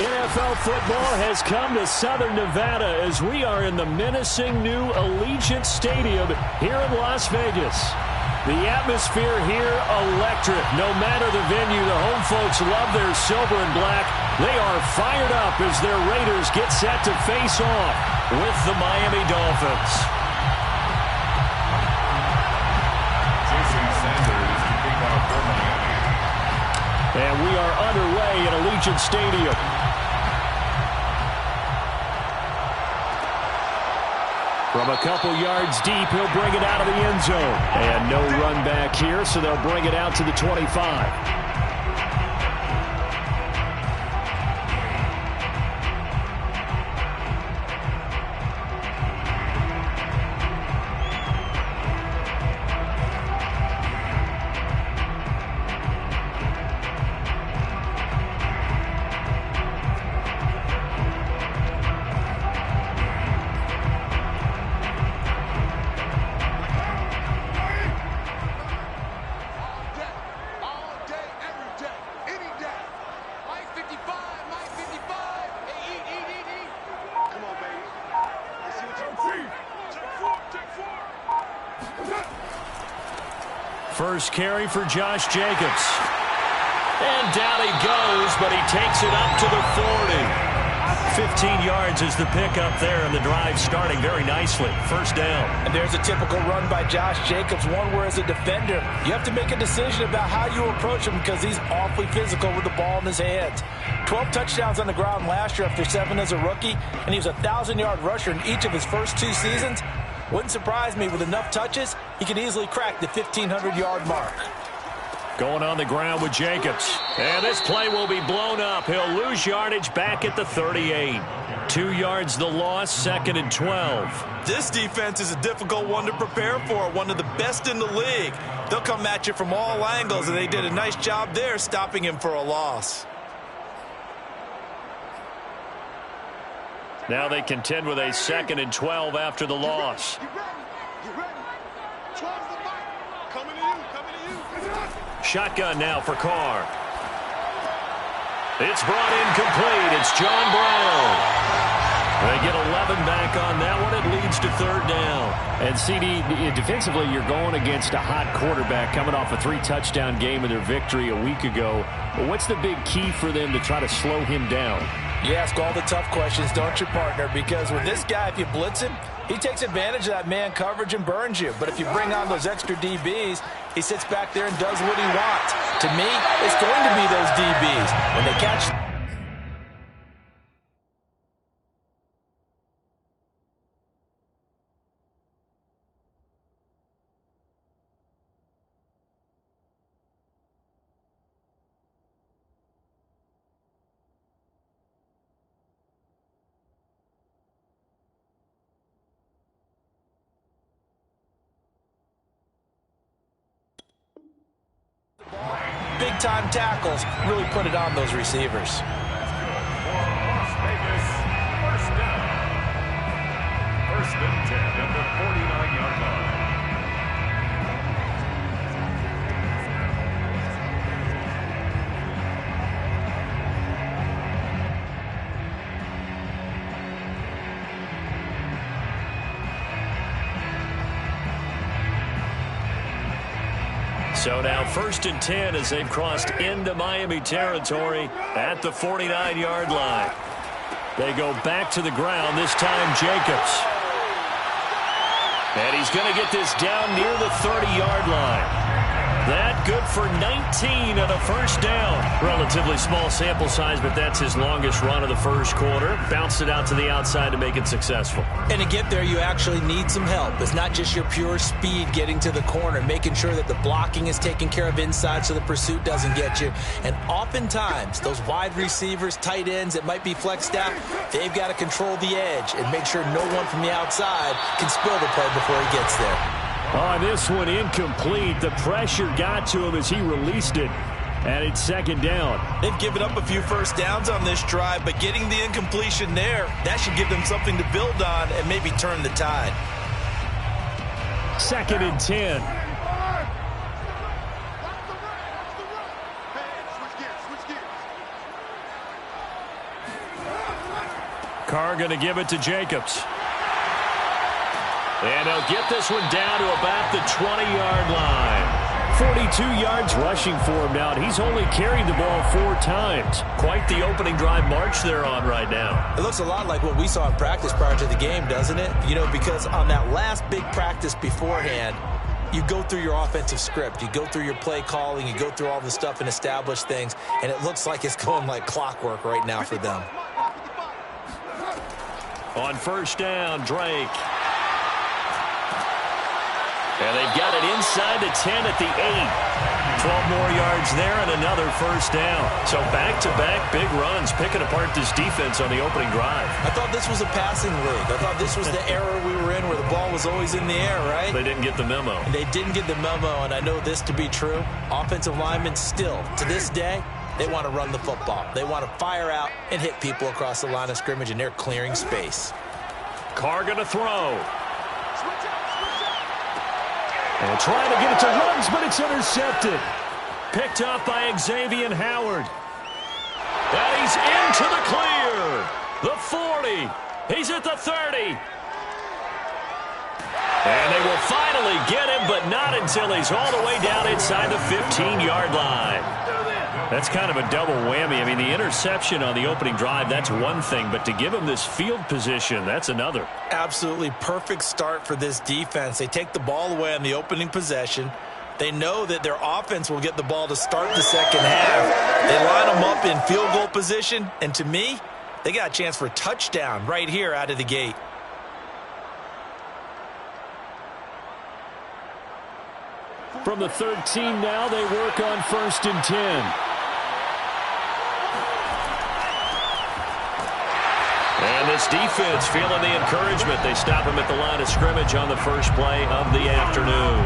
NFL football has come to Southern Nevada as we are in the menacing new Allegiant Stadium here in Las Vegas. The atmosphere here, electric. No matter the venue, the home folks love their silver and black. They are fired up as their Raiders get set to face off with the Miami Dolphins. And we are underway at Allegiant Stadium. From a couple yards deep, he'll bring it out of the end zone. And no run back here, so they'll bring it out to the 25. First carry for Josh Jacobs. And down he goes, but he takes it up to the 40. 15 yards is the pickup there, and the drive starting very nicely. First down. And there's a typical run by Josh Jacobs, one where as a defender, you have to make a decision about how you approach him because he's awfully physical with the ball in his hands. 12 touchdowns on the ground last year after 7 as a rookie, and he was a 1,000-yard rusher in each of his first 2 seasons. Wouldn't surprise me with enough touches, he could easily crack the 1,500-yard mark. Going on the ground with Jacobs. And this play will be blown up. He'll lose yardage back at the 38. 2 yards the loss, 2nd and 12. This defense is a difficult one to prepare for, one of the best in the league. They'll come at you from all angles, and they did a nice job there stopping him for a loss. Now they contend with a 2nd and 12 after the loss. Shotgun now for Carr. It's brought in complete. It's John Brown. They get 11 back on that one. It leads to 3rd down. And CD, defensively, you're going against a hot quarterback coming off a 3-touchdown game in their victory a week ago. But what's the big key for them to try to slow him down? You ask all the tough questions, don't you, partner? Because with this guy, if you blitz him, he takes advantage of that man coverage and burns you. But if you bring on those extra DBs, he sits back there and does what he wants. To me, it's going to be those DBs. When they catch... big-time tackles really put it on those receivers. First and 10 at the 49-yard line. So now 1st and 10 as they've crossed into Miami territory at the 49-yard line. They go back to the ground, this time Jacobs. And he's going to get this down near the 30-yard line. That good for 19 and a first down. Relatively small sample size, but that's his longest run of the first quarter. Bounced it out to the outside to make it successful. And to get there, you actually need some help. It's not just your pure speed getting to the corner, making sure that the blocking is taken care of inside so the pursuit doesn't get you. And oftentimes, those wide receivers, tight ends that might be flexed out, they've got to control the edge and make sure no one from the outside can spill the play before he gets there. On this one, incomplete. The pressure got to him as he released it. And it's 2nd down. They've given up a few first downs on this drive, but getting the incompletion there, that should give them something to build on and maybe turn the tide. 2nd and 10. Carr going to give it to Jacobs. And he'll get this one down to about the 20-yard line. 42 yards rushing for him now, and he's only carried the ball 4 times. Quite the opening drive march they're on right now. It looks a lot like what we saw in practice prior to the game, doesn't it? You know, because on that last big practice beforehand, you go through your offensive script. You go through your play calling. You go through all the stuff and establish things, and it looks like it's going like clockwork right now for them. On first down, Drake. And they've got it inside the 10 at the 8. 12 more yards there and another first down. So back-to-back big runs, picking apart this defense on the opening drive. I thought this was a passing league. I thought this was the era we were in where the ball was always in the air, right? They didn't get the memo. They didn't get the memo, and I know this to be true. Offensive linemen still, to this day, they want to run the football. They want to fire out and hit people across the line of scrimmage, and they're clearing space. Carr going to throw. And trying to get it to Ruggs, but it's intercepted. Picked up by Xavier Howard. And he's into the clear. The 40. He's at the 30. And they will finally get him, but not until he's all the way down inside the 15-yard line. That's kind of a double whammy. I mean, the interception on the opening drive, that's one thing, but to give him this field position, that's another. Absolutely perfect start for this defense. They take the ball away on the opening possession. They know that their offense will get the ball to start the second half. They line them up in field goal position, and to me, they got a chance for a touchdown right here out of the gate. From the 13 now, they work on first and 10. And this defense feeling the encouragement. They stop him at the line of scrimmage on the first play of the afternoon.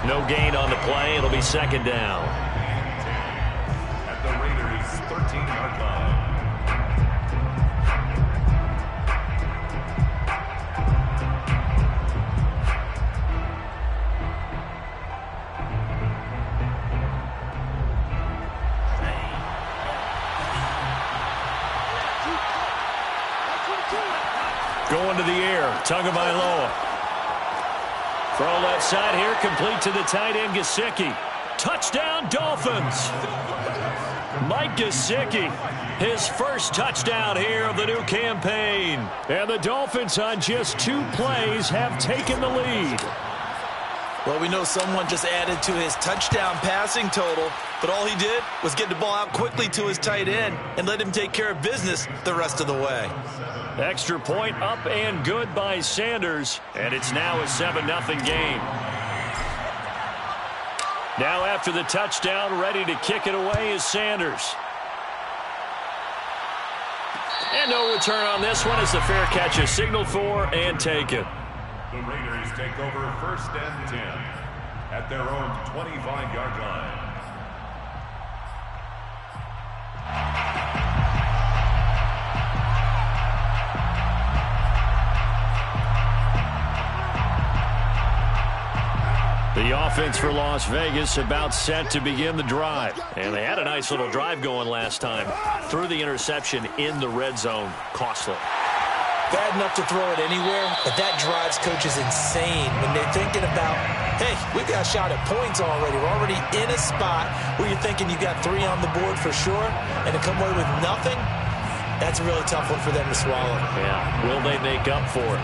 No gain on the play. It'll be second down. At the Raiders' 13-yard line. Going to the air, Tagovailoa. Throw left side here, complete to the tight end, Gesicki. Touchdown, Dolphins. Mike Gesicki, his first touchdown here of the new campaign. And the Dolphins on just 2 plays have taken the lead. Well, we know someone just added to his touchdown passing total, but all he did was get the ball out quickly to his tight end and let him take care of business the rest of the way. Extra point up and good by Sanders, and it's now a 7-0 game. Now after the touchdown, ready to kick it away is Sanders. And no return on this one as the fair catch is signaled for and taken. The Raiders take over first and 10 at their own 25-yard line. The offense for Las Vegas about set to begin the drive. And they had a nice little drive going last time. Threw the interception in the red zone. Costly. Bad enough to throw it anywhere, but that drives coaches insane when they're thinking about, hey, we've got a shot at points already. We're already in a spot where you're thinking you got 3 on the board for sure, and to come away with nothing, that's a really tough one for them to swallow. Yeah, will they make up for it?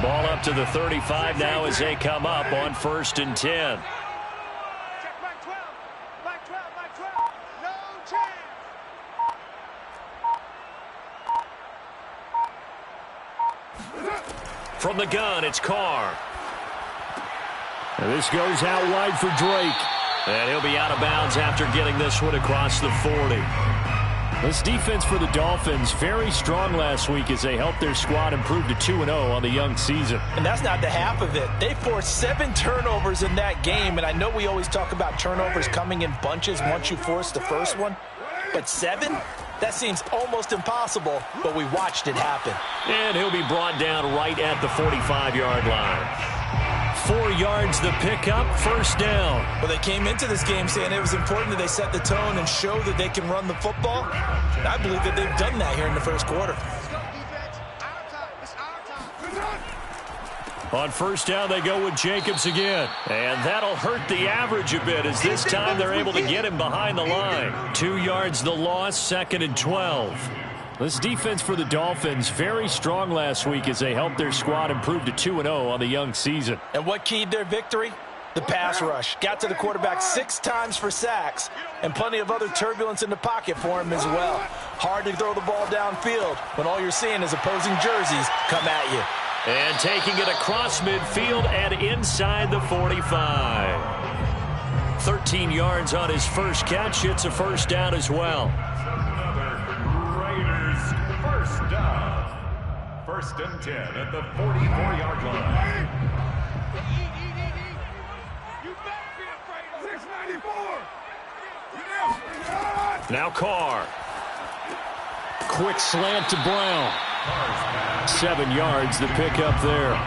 Ball up to the 35 now as they come up on first and 10. From the gun, it's Carr. And this goes out wide for Drake. And he'll be out of bounds after getting this one across the 40. This defense for the Dolphins, very strong last week as they helped their squad improve to 2-0 on the young season. And that's not the half of it. They forced 7 turnovers in that game, and I know we always talk about turnovers coming in bunches once you force the first one. But 7? That seems almost impossible, but we watched it happen. And he'll be brought down right at the 45-yard line. 4 yards the pickup, first down. Well, they came into this game saying it was important that they set the tone and show that they can run the football. And I believe that they've done that here in the first quarter. On first down, they go with Jacobs again. And that'll hurt the average a bit, as this time they're able to get him behind the line. 2 yards the loss, 2nd and 12. This defense for the Dolphins, very strong last week as they helped their squad improve to 2-0 on the young season. And what keyed their victory? The pass rush. Got to the quarterback 6 times for sacks, and plenty of other turbulence in the pocket for him as well. Hard to throw the ball downfield when all you're seeing is opposing jerseys come at you. And taking it across midfield and inside the 45. 13 yards on his first catch. It's a first down as well. First down. 1st and 10 at the 44-yard line. Now Carr. Quick slant to Brown. 7 yards the pickup there.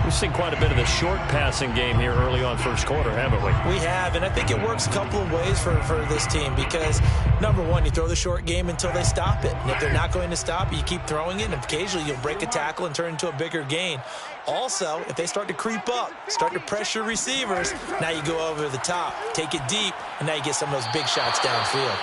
We've seen quite a bit of the short passing game here early on first quarter, haven't we? We have, and I think it works a couple of ways for this team because, number one, you throw the short game until they stop it. And if they're not going to stop it, you keep throwing it, and occasionally you'll break a tackle and turn into a bigger gain. Also, if they start to creep up, start to pressure receivers, now you go over the top, take it deep, and now you get some of those big shots downfield.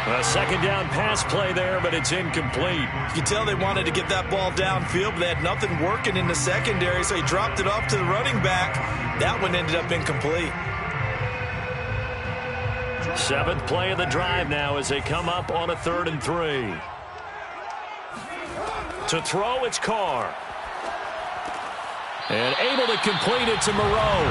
A second down pass play there, but it's incomplete. You can tell they wanted to get that ball downfield, but they had nothing working in the secondary, so he dropped it off to the running back. That one ended up incomplete. 7th play of the drive now as they come up on a 3rd and 3. To throw, it's Carr. And able to complete it to Moreau.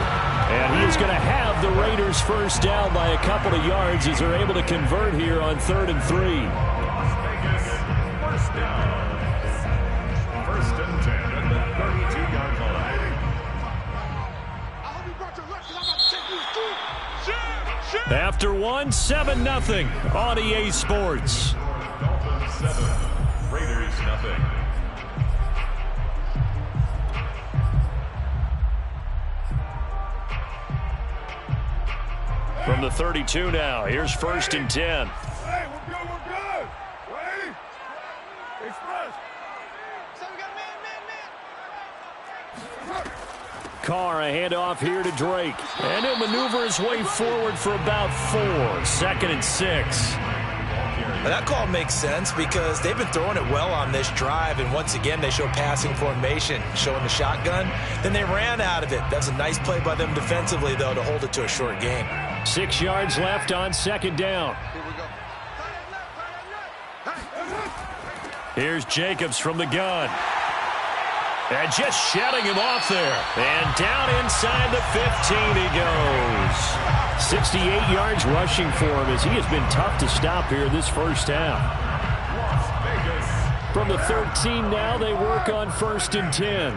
And he is going to have the Raiders first down by a couple of yards as they're able to convert here on 3rd and 3. Las Vegas, first down. 1st and 10 at the 32-yard line. After one, 7-0 on EA Sports. Dolphins 7, Raiders 0. From the 32 now, here's 1st and 10. Hey, we're good. Ready? Express. So we got man. Carr, a handoff here to Drake. And he'll maneuver his way forward for about 4. 2nd and 6. Now that call makes sense because they've been throwing it well on this drive, and once again they show passing formation, showing the shotgun. Then they ran out of it. That's a nice play by them defensively, though, to hold it to a short gain. 6 yards left on 2nd down. Here's Jacobs from the gun. And just shutting him off there. And down inside the 15 he goes. 68 yards rushing for him as he has been tough to stop here this first half. From the 13 now, they work on 1st and 10.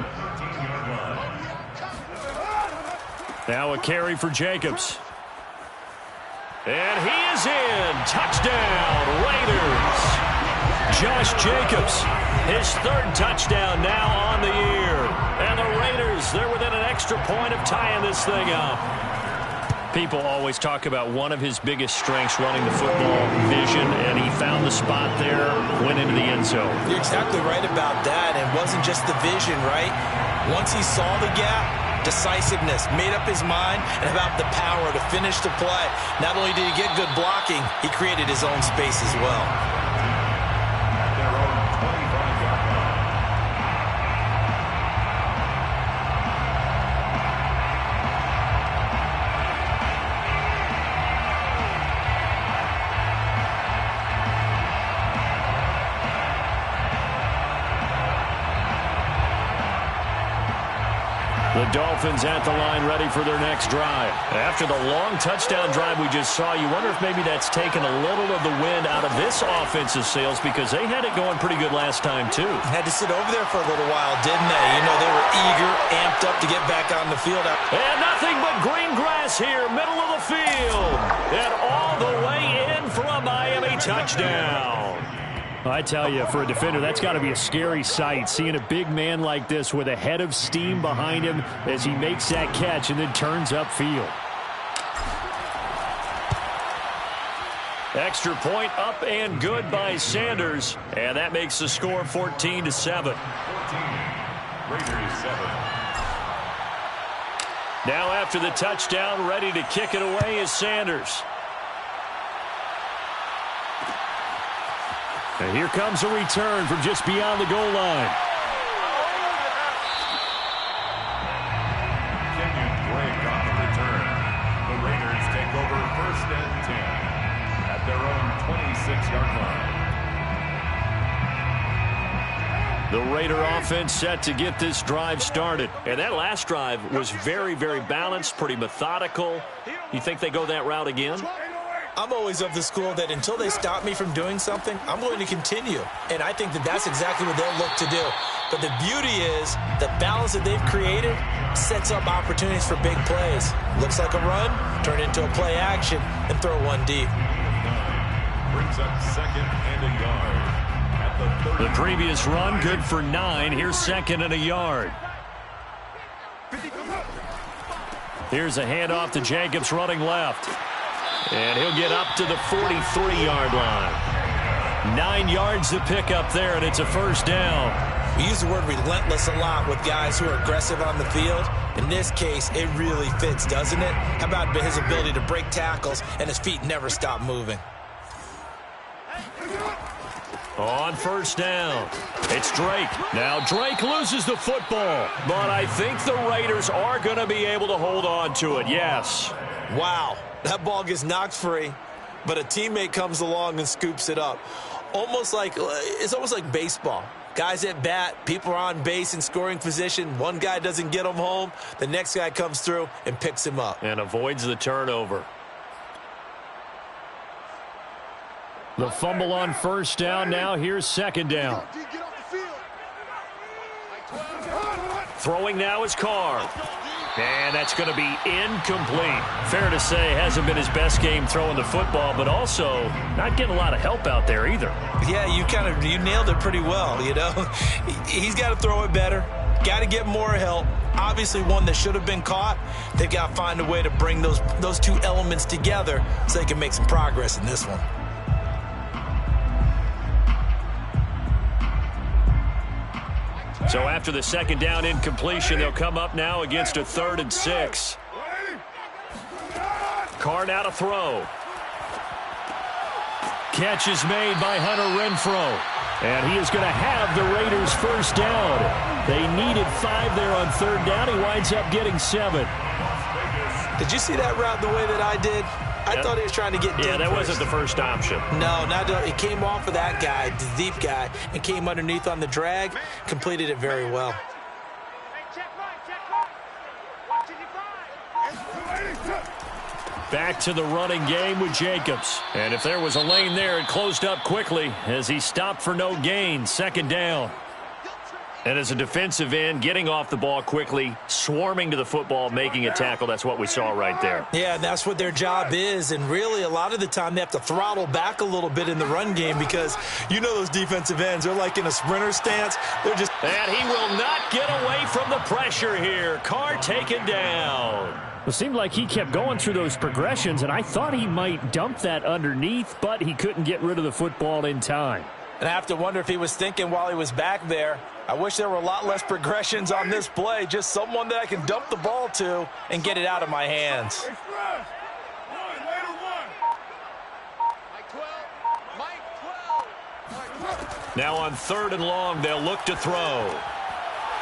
Now a carry for Jacobs. And he is in. Touchdown, Raiders. Josh Jacobs, his 3rd touchdown now on the year. And the Raiders, they're within an extra point of tying this thing up. People always talk about one of his biggest strengths running the football, vision, and he found the spot there, went into the end zone. You're exactly right about that. It wasn't just the vision, right? Once he saw the gap, decisiveness, made up his mind, and about the power to finish the play. Not only did he get good blocking, he created his own space as well. At their own 25-yard line. The Dolphins at the line ready for their next drive. After the long touchdown drive we just saw, you wonder if maybe that's taken a little of the wind out of this offensive sails because they had it going pretty good last time too. Had to sit over there for a little while, didn't they? You know, they were eager, amped up to get back on the field. And nothing but green grass here, middle of the field. And all the way in for a Miami touchdown. I tell you, for a defender, that's got to be a scary sight, seeing a big man like this with a head of steam behind him as he makes that catch and then turns upfield. Extra point up and good by Sanders, and that makes the score 14-7. 14. Raiders 7. Now after the touchdown, ready to kick it away is Sanders. And here comes a return from just beyond the goal line. Kenyon Drake on the return. The Raiders take over 1st and 10 at their own 26-yard line. The Raider offense set to get this drive started. And that last drive was very, very balanced, pretty methodical. You think they go that route again? I'm always of the school that until they stop me from doing something, I'm going to continue. And I think that that's exactly what they'll look to do. But the beauty is the balance that they've created sets up opportunities for big plays. Looks like a run, turn into a play action, and throw one deep. Brings up 2nd and a yard at the 30. The previous run, good for 9. Here's 2nd and a yard. Here's a handoff to Jacobs running left. And he'll get up to the 43-yard line. 9 yards to pick up there, and it's a 1st down. We use the word relentless a lot with guys who are aggressive on the field. In this case, it really fits, doesn't it? How about his ability to break tackles and his feet never stop moving? On 1st down, it's Drake. Now Drake loses the football, but I think the Raiders are going to be able to hold on to it, yes. Wow, that ball gets knocked free, but a teammate comes along and scoops it up. It's almost like baseball. Guys at bat, people are on base in scoring position. One guy doesn't get him home. The next guy comes through and picks him up. And avoids the turnover. The fumble on 1st down. Now here's 2nd down. Throwing now is Carr. And that's going to be incomplete. Fair to say, hasn't been his best game throwing the football, but also not getting a lot of help out there either. Yeah, you nailed it pretty well, you know. He's got to throw it better. Got to get more help. Obviously one that should have been caught. They've got to find a way to bring those two elements together so they can make some progress in this one. So after the 2nd down incompletion, they'll come up now against a 3rd and 6. Carr now to throw. Catch is made by Hunter Renfrow. And he is going to have the Raiders' 1st down. They needed 5 there on 3rd down. He winds up getting 7. Did you see that route the way that I did? I thought he was trying to get deep. Yeah, that wasn't the first option. No, it came off of that guy, the deep guy, and came underneath on the drag, completed it very well. Back to the running game with Jacobs. And if there was a lane there, it closed up quickly as he stopped for no gain. 2nd down. And as a defensive end, getting off the ball quickly, swarming to the football, making a tackle, that's what we saw right there. Yeah, that's what their job is. And really, a lot of the time, they have to throttle back a little bit in the run game because you know those defensive ends, they're like in a sprinter stance. They're just... And he will not get away from the pressure here. Carr taken down. It seemed like he kept going through those progressions, and I thought he might dump that underneath, but he couldn't get rid of the football in time. And I have to wonder if he was thinking while he was back there, I wish there were a lot less progressions on this play, just someone that I can dump the ball to and get it out of my hands. Now on 3rd and long, they'll look to throw.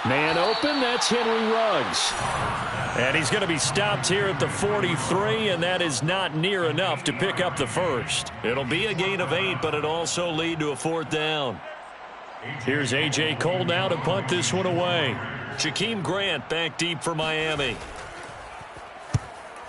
Man open, that's Henry Ruggs. And he's going to be stopped here at the 43, and that is not near enough to pick up the 1st. It'll be a gain of 8, but it'll also lead to a 4th down. Here's A.J. Cole now to punt this one away. Jakeem Grant back deep for Miami.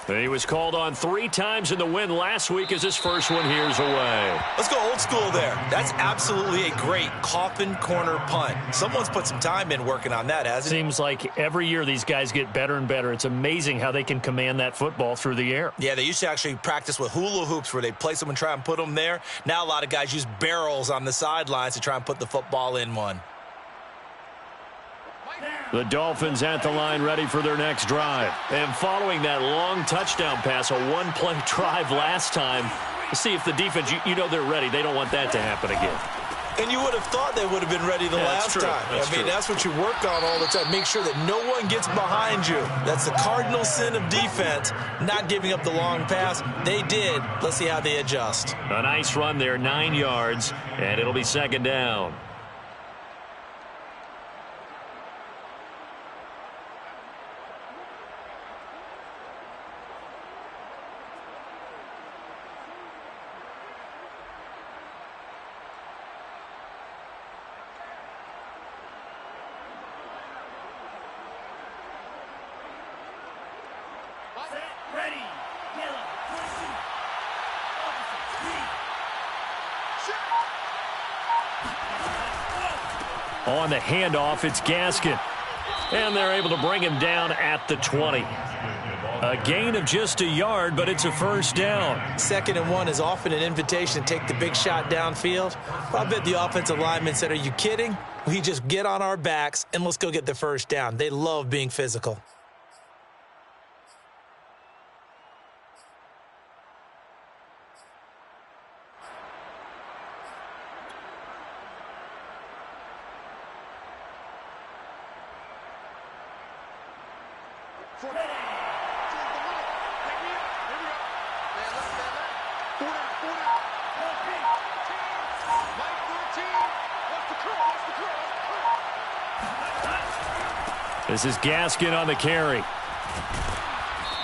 He was called on 3 times in the win last week as his first one here's away. Let's go old school there. That's absolutely a great coffin corner punt. Someone's put some time in working on that, hasn't it? Seems like every year these guys get better and better. It's amazing how they can command that football through the air. Yeah, they used to actually practice with hula hoops where they place them and try and put them there. Now a lot of guys use barrels on the sidelines to try and put the football in one. The Dolphins at the line ready for their next drive. And following that long touchdown pass, a one-play drive last time, to see if the defense, you know they're ready. They don't want that to happen again. And you would have thought they would have been ready the last time. That's what you work on all the time. Make sure that no one gets behind you. That's the cardinal sin of defense, not giving up the long pass. They did. Let's see how they adjust. A nice run there, 9 yards, and it'll be second down. On the handoff, it's Gaskin. And they're able to bring him down at the 20. A gain of just a yard, but it's a first down. 2nd and 1 is often an invitation to take the big shot downfield. Well, I bet the offensive lineman said, are you kidding? We just get on our backs and let's go get the first down. They love being physical. This is Gaskin on the carry.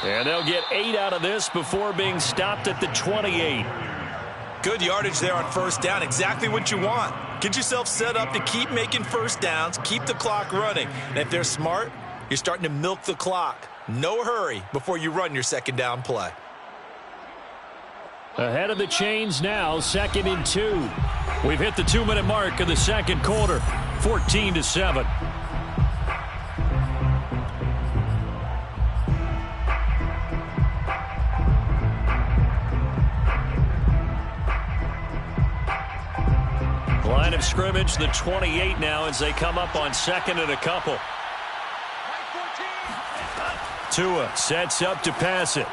And they'll get 8 out of this before being stopped at the 28. Good yardage there on first down. Exactly what you want. Get yourself set up to keep making first downs, keep the clock running. And if they're smart, you're starting to milk the clock. No hurry before you run your second down play. Ahead of the chains now, 2nd and 2. We've hit the 2-minute mark of the second quarter, 14-7. Line of scrimmage, the 28 now as they come up on 2nd and a couple. Tua sets up to pass it.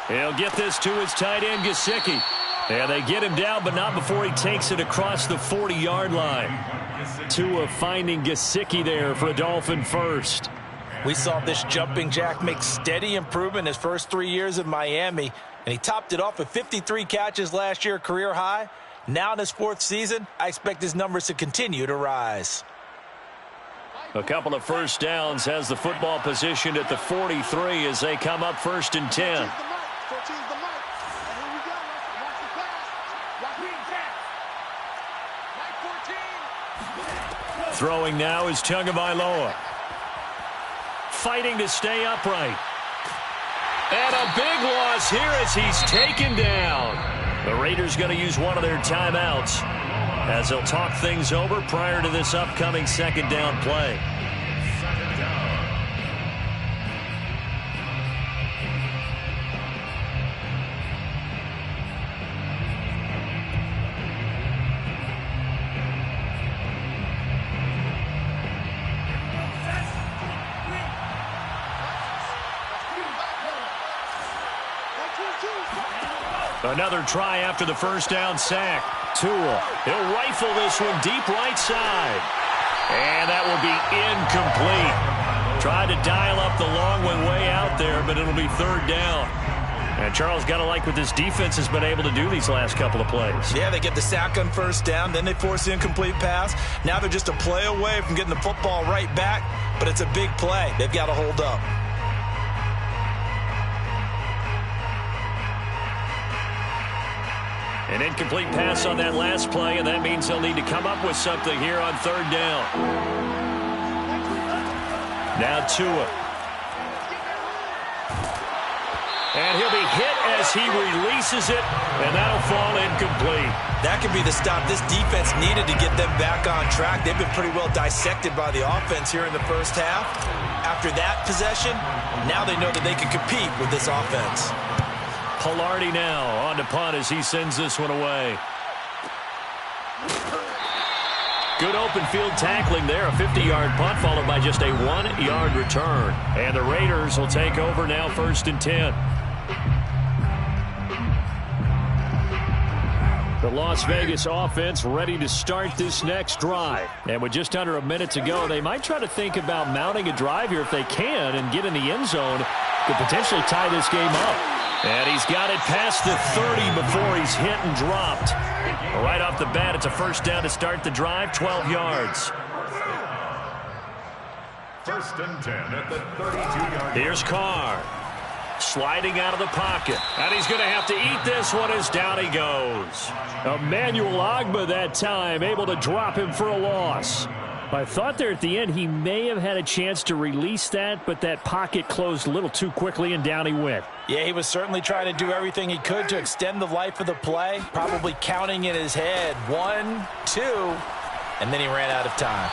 He'll get this to his tight end, Gesicki. And they get him down, but not before he takes it across the 40-yard line. Tua finding Gesicki there for a Dolphin first. We saw this jumping jack make steady improvement his first 3 years in Miami, and he topped it off with 53 catches last year, career high. Now in his 4th season, I expect his numbers to continue to rise. A couple of first downs, has the football positioned at the 43 as they come up 1st and 10. Throwing now is Tagovailoa. Fighting to stay upright. And a big loss here as he's taken down. The Raiders going to use one of their timeouts as they'll talk things over prior to this upcoming second down play. Another try after the first down sack. Tua, he'll rifle this one deep right side. And that will be incomplete. Tried to dial up the long one way out there, but it'll be 3rd down. And Charles, got to like what this defense has been able to do these last couple of plays. Yeah, they get the sack on first down, then they force the incomplete pass. Now they're just a play away from getting the football right back, but it's a big play. They've got to hold up. An incomplete pass on that last play, and that means they'll need to come up with something here on 3rd down. Now Tua. And he'll be hit as he releases it, and that'll fall incomplete. That could be the stop this defense needed to get them back on track. They've been pretty well dissected by the offense here in the first half. After that possession, now they know that they can compete with this offense. Pilardi now on to punt as he sends this one away. Good open field tackling there. A 50-yard punt followed by just a 1-yard return. And the Raiders will take over now, 1st and 10. The Las Vegas offense ready to start this next drive. And with just under a minute to go, they might try to think about mounting a drive here if they can and get in the end zone to potentially tie this game up. And he's got it past the 30 before he's hit and dropped. Right off the bat, it's a 1st down to start the drive, 12 yards. 1st and 10 at the 32-yard. Here's Carr. Sliding out of the pocket. And he's going to have to eat this one as down he goes. Emmanuel Ogbah that time, able to drop him for a loss. I thought there at the end he may have had a chance to release that, but that pocket closed a little too quickly and down he went. Yeah, he was certainly trying to do everything he could to extend the life of the play, probably counting in his head 1, 2, and then he ran out of time.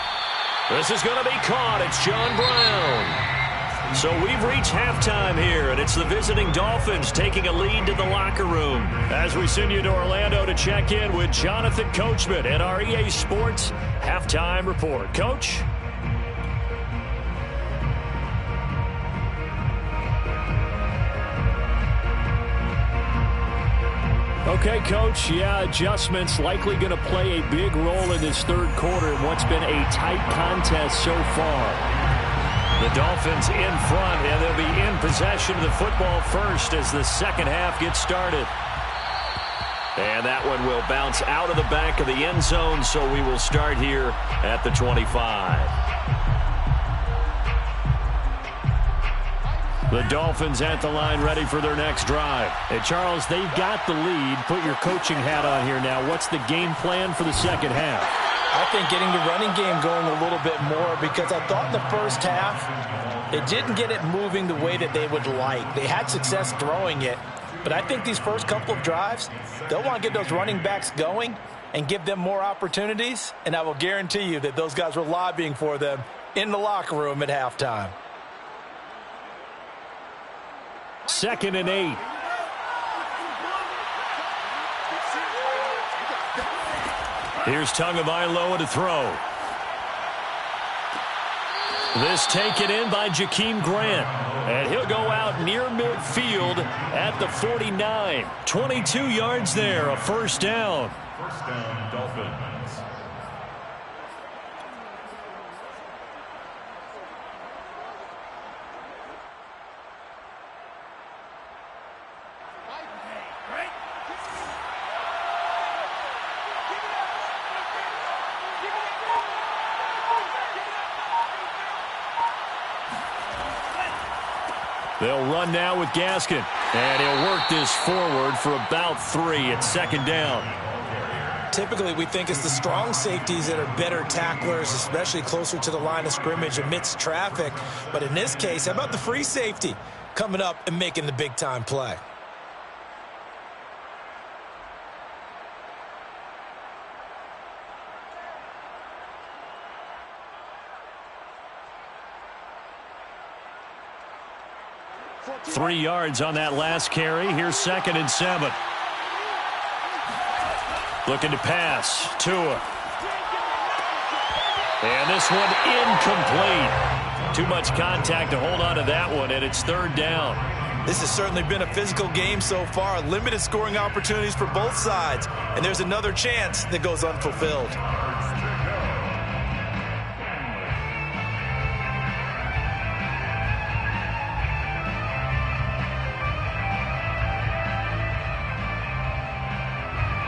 This is going to be caught. It's John Brown. So we've reached halftime here, and it's the visiting Dolphins taking a lead to the locker room. As we send you to Orlando to check in with Jonathan Coachman at our EA Sports Halftime Report. Coach? Okay, Coach, yeah, adjustments likely going to play a big role in this 3rd quarter in what's been a tight contest so far. The Dolphins in front, and they'll be in possession of the football first as the 2nd half gets started. And that one will bounce out of the back of the end zone, so we will start here at the 25. The Dolphins at the line ready for their next drive. And Charles, they've got the lead. Put your coaching hat on here now. What's the game plan for the 2nd half? I think getting the running game going a little bit more, because I thought in the first half they didn't get it moving the way that they would like. They had success throwing it, but I think these first couple of drives, they'll want to get those running backs going and give them more opportunities, and I will guarantee you that those guys were lobbying for them in the locker room at halftime. 2nd and 8. Here's Tagovailoa to throw. This taken in by Jakeem Grant. And he'll go out near midfield at the 49. 22 yards there, a 1st down. 1st down, Dolphins. They'll run now with Gaskin. And he'll work this forward for about 3 at 2nd down. Typically, we think it's the strong safeties that are better tacklers, especially closer to the line of scrimmage amidst traffic. But in this case, how about the free safety coming up and making the big-time play? Three yards on that last carry. Here's 2nd and 7. Looking to pass. Tua. And this one incomplete. Too much contact to hold on to that one, and it's 3rd down. This has certainly been a physical game so far. Limited scoring opportunities for both sides. And there's another chance that goes unfulfilled.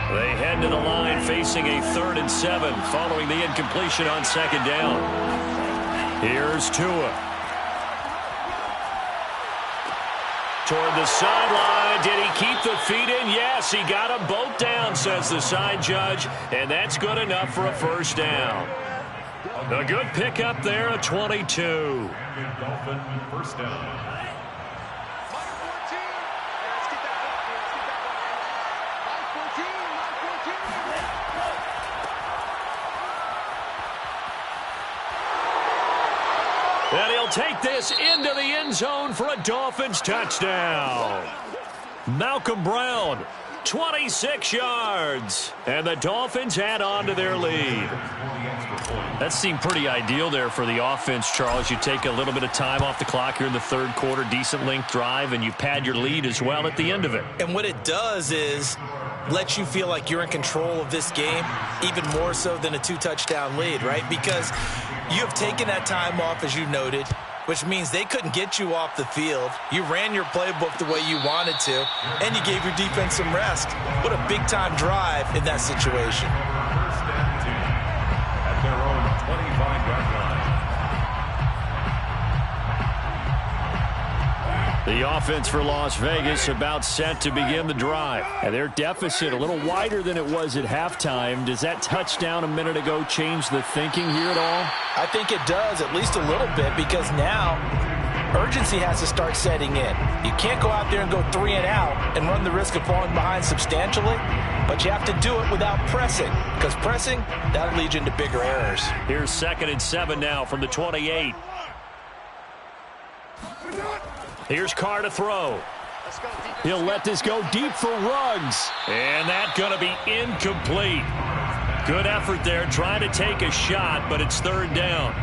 They head to the line facing a 3rd and 7 following the incompletion on 2nd down. Here's Tua. Toward the sideline. Did he keep the feet in? Yes, he got them both down, says the side judge. And that's good enough for a 1st down. A good pickup there, a 22. Dolphin 1st down. He'll take this into the end zone for a Dolphins touchdown. Malcolm Brown, 26 yards. And the Dolphins add on to their lead. That seemed pretty ideal there for the offense, Charles. You take a little bit of time off the clock here in the third quarter, decent length drive, and you pad your lead as well at the end of it. And what it does is let you feel like you're in control of this game, even more so than a 2-touchdown lead, right? Because you have taken that time off, as you noted, which means they couldn't get you off the field. You ran your playbook the way you wanted to, and you gave your defense some rest. What a big-time drive in that situation. First and 10 at their own 25-yard line. The offense for Las Vegas about set to begin the drive. And their deficit a little wider than it was at halftime. Does that touchdown a minute ago change the thinking here at all? I think it does, at least a little bit, because now urgency has to start setting in. You can't go out there and go 3 and out and run the risk of falling behind substantially, but you have to do it without pressing, because pressing, that'll lead you into bigger errors. Here's 2nd and 7 now from the 28. Here's Carr to throw. He'll let this go deep for Ruggs. And that's going to be incomplete. Good effort there trying to take a shot, but it's 3rd down.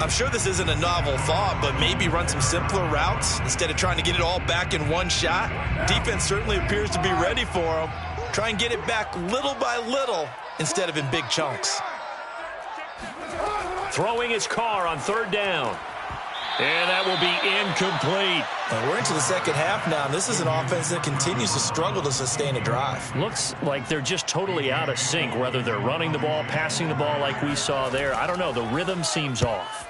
I'm sure this isn't a novel thought, but maybe run some simpler routes instead of trying to get it all back in one shot. Defense certainly appears to be ready for him. Try and get it back little by little instead of in big chunks. Throwing his Carr on 3rd down. And that will be incomplete. And we're into the second half now. This is an offense that continues to struggle to sustain a drive. Looks like they're just totally out of sync, whether they're running the ball, passing the ball like we saw there. I don't know. The rhythm seems off.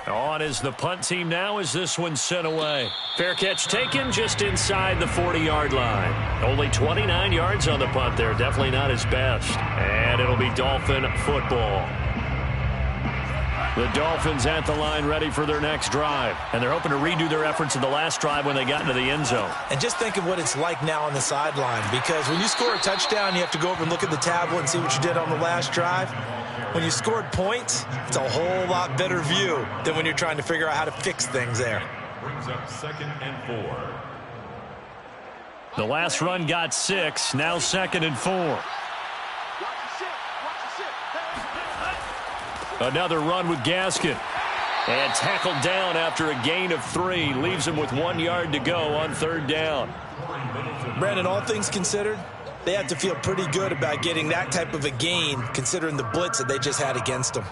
On is the punt team now as this one's sent away. Fair catch taken just inside the 40-yard line. Only 29 yards on the punt there. Definitely not his best. And it'll be Dolphin football. The Dolphins at the line ready for their next drive. And they're hoping to redo their efforts in the last drive when they got into the end zone. And just think of what it's like now on the sideline, because when you score a touchdown, you have to go over and look at the tablet and see what you did on the last drive. When you scored points, it's a whole lot better view than when you're trying to figure out how to fix things there. Brings up 2nd and 4. The last run got 6. Now 2nd and 4. Another run with Gaskin. And tackled down after a gain of 3. Leaves him with 1 yard to go on 3rd down. Brandon, all things considered, they have to feel pretty good about getting that type of a gain, considering the blitz that they just had against them.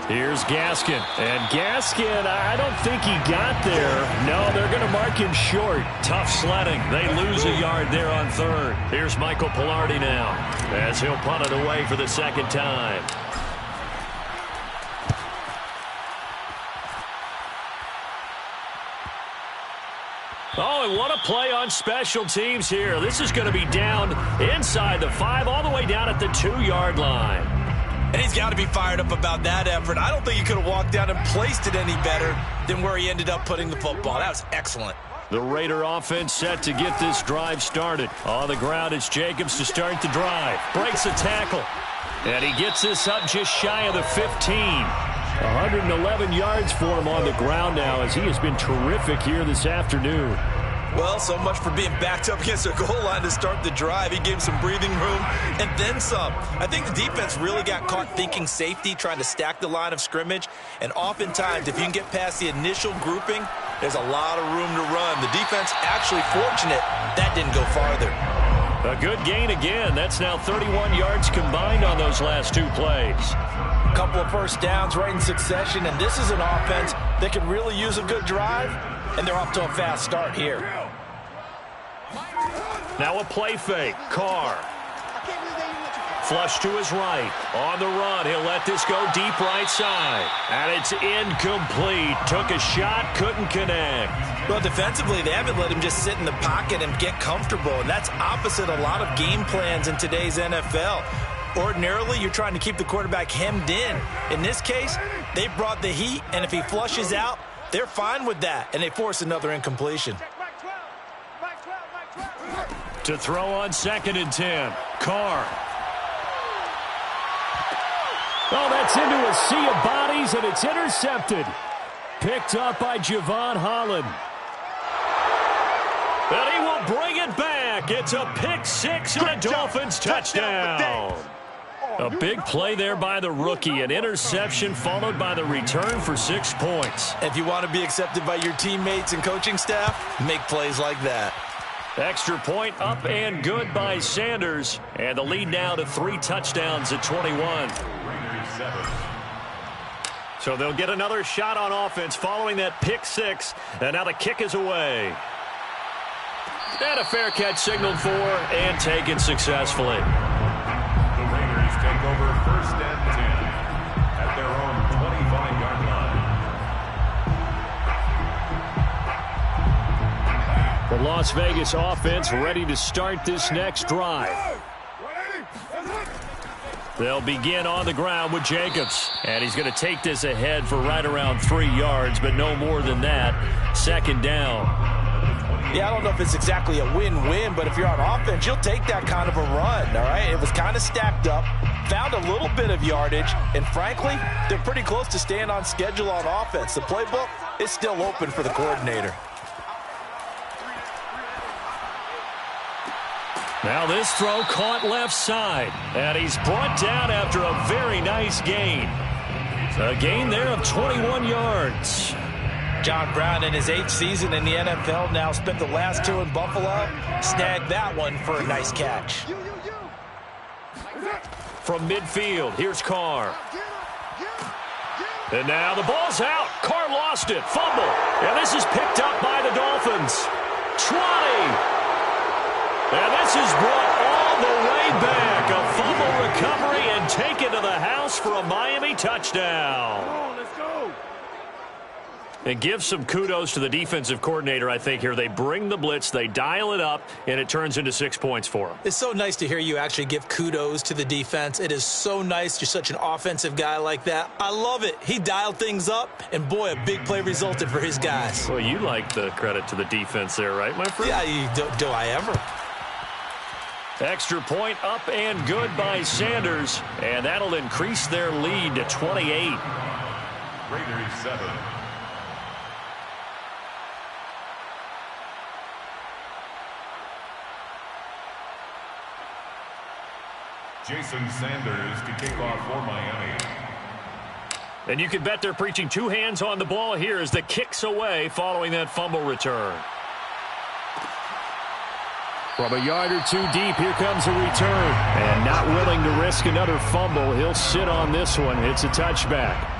Here's Gaskin. And Gaskin, I don't think he got there. No, they're going to mark him short. Tough sledding. They lose a yard there on 3rd. Here's Michael Pilardi now as he'll punt it away for the 2nd time. Oh, and what a play on special teams here. This is going to be down inside the 5, all the way down at the 2-yard line. And he's got to be fired up about that effort. I don't think he could have walked down and placed it any better than where he ended up putting the football. That was excellent. The Raider offense set to get this drive started. On the ground, it's Jacobs to start the drive. Breaks a tackle. And he gets this up just shy of the 15. 111 yards for him on the ground now, as he has been terrific here this afternoon. Well, so much for being backed up against their goal line to start the drive. He gave some breathing room and then some. I think the defense really got caught thinking safety, trying to stack the line of scrimmage. And oftentimes, if you can get past the initial grouping, there's a lot of room to run. The defense actually fortunate that didn't go farther. A good gain again. That's now 31 yards combined on those last 2 plays. A couple of first downs right in succession, and this is an offense that could really use a good drive, and they're off to a fast start here. Now a play fake. Carr. Flush to his right. On the run, he'll let this go deep right side. And it's incomplete. Took a shot, couldn't connect. Well, defensively, they haven't let him just sit in the pocket and get comfortable, and that's opposite a lot of game plans in today's NFL. Ordinarily, you're trying to keep the quarterback hemmed in. In this case, they brought the heat, and if he flushes out, They're fine with that, and they force another incompletion. To throw on 2nd and 10. Carr. Oh, that's into a sea of bodies, and it's intercepted. Picked up by Javon Holland. And he will bring it back. It's a pick 6 and a Dolphins touchdown. A big play there by the rookie. An interception followed by the return for 6 points. If you want to be accepted by your teammates and coaching staff, make plays like that. Extra point up and good by Sanders. And the lead now to 3 touchdowns at 21. So they'll get another shot on offense following that pick 6. And now the kick is away. And a fair catch signaled for and taken successfully. The Raiders take over 1st and 10 at their own 25-yard line. The Las Vegas offense ready to start this next drive. They'll begin on the ground with Jacobs. And he's going to take this ahead for right around 3 yards, but no more than that. 2nd down. Yeah, I don't know if it's exactly a win-win, but if you're on offense, you'll take that kind of a run, all right? It was kind of stacked up, found a little bit of yardage, and frankly, they're pretty close to staying on schedule on offense. The playbook is still open for the coordinator. Now this throw caught left side, and he's brought down after a very nice gain. A gain there of 21 yards. John Brown in his 8th season in the NFL now spent the last 2 in Buffalo. Snagged that one for a nice catch. From midfield, here's Carr. And now the ball's out. Carr lost it. Fumble. And this is picked up by the Dolphins. 20. And this is brought all the way back. A fumble recovery and taken to the house for a Miami touchdown. And give some kudos to the defensive coordinator, I think, here. They bring the blitz, they dial it up, and it turns into 6 points for them. It's so nice to hear you actually give kudos to the defense. It is so nice. You're such an offensive guy like that. I love it. He dialed things up, and boy, a big play resulted for his guys. Well, you like the credit to the defense there, right, my friend? Yeah, do I ever? Extra point up and good by Sanders, and that'll increase their lead to 28. Raiders 7. Jason Sanders to kick off for Miami. And you can bet they're preaching 2 hands on the ball here as the kick's away following that fumble return. From a yard or 2 deep, here comes a return. And not willing to risk another fumble, he'll sit on this one. It's a touchback.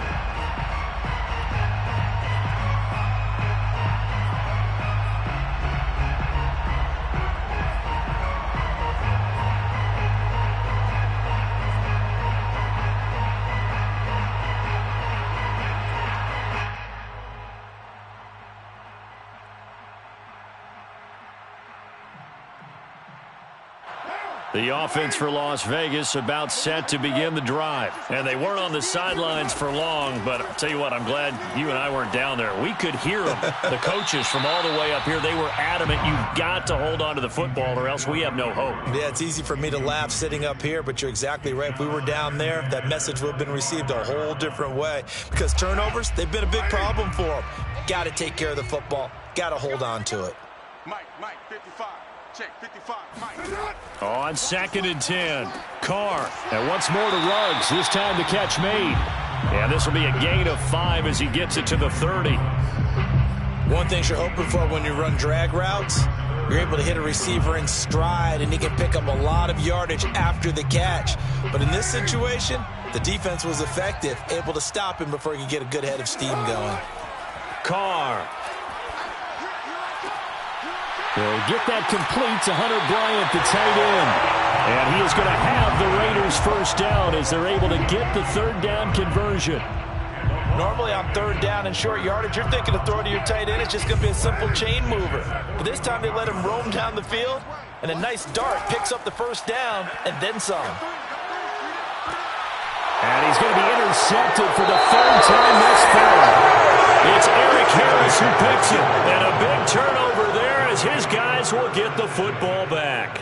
The offense for Las Vegas about set to begin the drive. And they weren't on the sidelines for long, but I'll tell you what, I'm glad you and I weren't down there. We could hear them, the coaches from all the way up here. They were adamant, you've got to hold on to the football or else we have no hope. Yeah, it's easy for me to laugh sitting up here, but you're exactly right. If we were down there, that message would have been received a whole different way. Because turnovers, they've been a big problem for them. Got to take care of the football. Got to hold on to it. Mike, 55. Check, 55, Mike. On 2nd and 10, Carr. And once more to Ruggs, this time the catch made. And this will be a gain of 5 as he gets it to the 30. One thing you're hoping for when you run drag routes, you're able to hit a receiver in stride, and he can pick up a lot of yardage after the catch. But in this situation, the defense was effective, able to stop him before he could get a good head of steam going. Carr. They'll get that complete to Hunter Bryant, the tight end. And he is going to have the Raiders first down as they're able to get the 3rd down conversion. Normally on 3rd down and short yardage, you're thinking of throwing to your tight end. It's just going to be a simple chain mover. But this time they let him roam down the field, and a nice dart picks up the 1st down and then some. And he's going to be intercepted for the 3rd time this fall. It's Eric Harris who picks it. And a big turnover there as his guys will get the football back.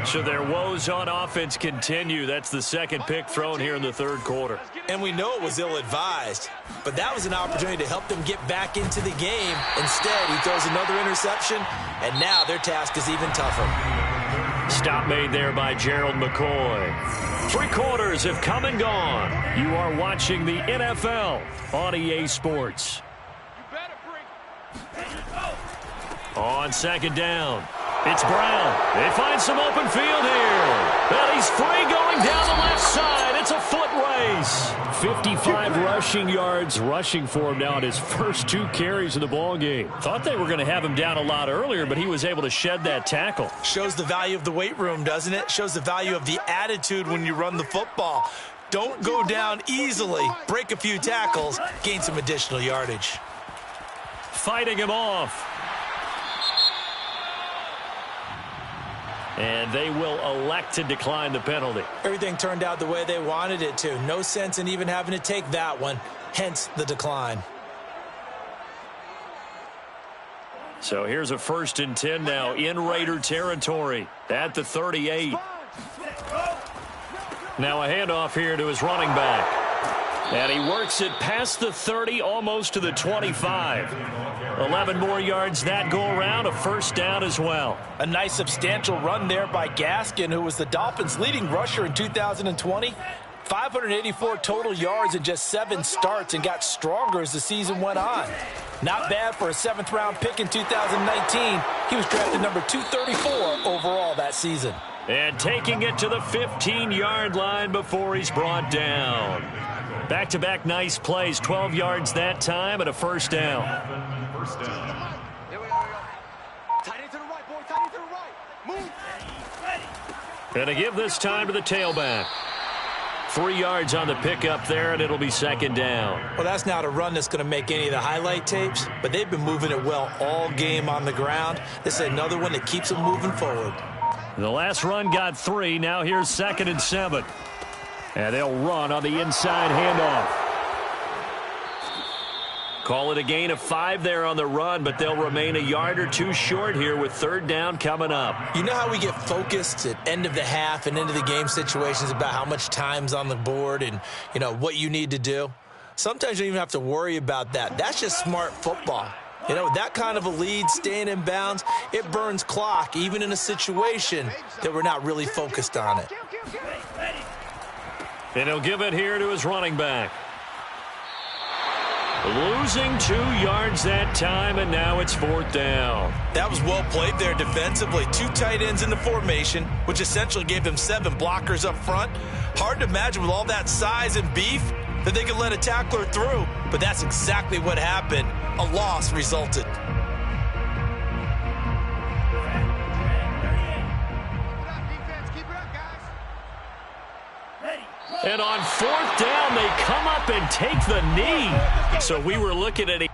So their woes on offense continue. That's the second pick thrown here in the third quarter. And we know it was ill-advised, but that was an opportunity to help them get back into the game. Instead, he throws another interception, and now their task is even tougher. Stop made there by Gerald McCoy. 3 quarters have come and gone. You are watching the NFL on EA Sports. On second down, it's Brown. They find some open field here. And he's free going down the left side. It's a foot race. 55 rushing yards rushing for him now in his first 2 carries of the ball game. Thought they were going to have him down a lot earlier, but he was able to shed that tackle. Shows the value of the weight room, doesn't it? Shows the value of the attitude when you run the football. Don't go down easily. Break a few tackles. Gain some additional yardage. Fighting him off. And they will elect to decline the penalty. Everything turned out the way they wanted it to. No sense in even having to take that one. Hence the decline. So here's a 1st and 10 now in Raider territory at the 38. Now a handoff here to his running back. And he works it past the 30, almost to the 25. 11 more yards that go around, a 1st down as well. A nice substantial run there by Gaskin, who was the Dolphins' leading rusher in 2020. 584 total yards in just 7 starts and got stronger as the season went on. Not bad for a 7th-round pick in 2019. He was drafted number 234 overall that season. And taking it to the 15-yard line before he's brought down. Back-to-back nice plays, 12 yards that time and a 1st down. And to give this time to the tailback. 3 yards on the pickup there, and it'll be 2nd down. Well, that's not a run that's going to make any of the highlight tapes, but they've been moving it well all game on the ground. This is another one that keeps them moving forward. The last run got 3. Now here's 2nd and 7. And they'll run on the inside handoff. Call it a gain of 5 there on the run, but they'll remain a yard or 2 short here with 3rd down coming up. You know how we get focused at end of the half and into the game situations about how much time's on the board and, you know, what you need to do? Sometimes you don't even have to worry about that. That's just smart football. You know, that kind of a lead, staying in bounds, it burns clock, even in a situation that we're not really focused on it. And he'll give it here to his running back. Losing 2 yards that time, and now it's 4th down. That was well played there defensively. 2 tight ends in the formation, which essentially gave them 7 blockers up front. Hard to imagine with all that size and beef that they could let a tackler through, but that's exactly what happened. A loss resulted. And on 4th down, they come up and take the knee. So we were looking at a